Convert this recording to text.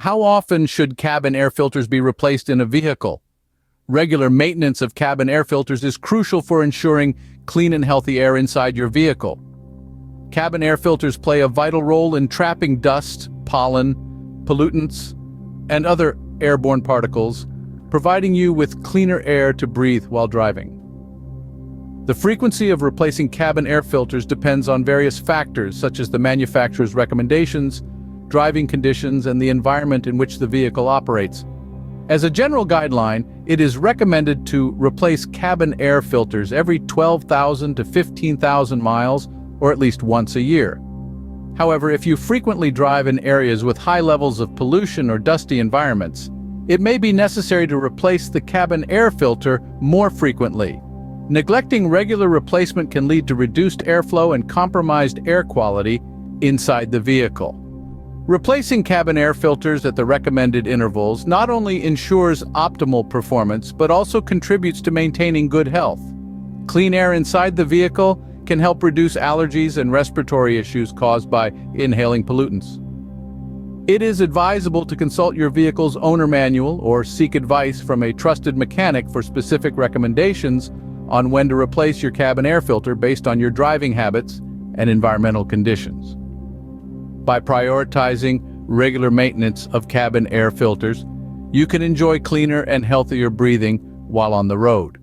How often should cabin air filters be replaced in a vehicle? Regular maintenance of cabin air filters is crucial for ensuring clean and healthy air inside your vehicle. Cabin air filters play a vital role in trapping dust, pollen, pollutants, and other airborne particles, providing you with cleaner air to breathe while driving. The frequency of replacing cabin air filters depends on various factors such as the manufacturer's recommendations, driving conditions, and the environment in which the vehicle operates. As a general guideline, it is recommended to replace cabin air filters every 12,000 to 15,000 miles, or at least once a year. However, if you frequently drive in areas with high levels of pollution or dusty environments, it may be necessary to replace the cabin air filter more frequently. Neglecting regular replacement can lead to reduced airflow and compromised air quality inside the vehicle. Replacing cabin air filters at the recommended intervals not only ensures optimal performance, but also contributes to maintaining good health. Clean air inside the vehicle can help reduce allergies and respiratory issues caused by inhaling pollutants. It is advisable to consult your vehicle's owner manual or seek advice from a trusted mechanic for specific recommendations on when to replace your cabin air filter based on your driving habits and environmental conditions. By prioritizing regular maintenance of cabin air filters, you can enjoy cleaner and healthier breathing while on the road.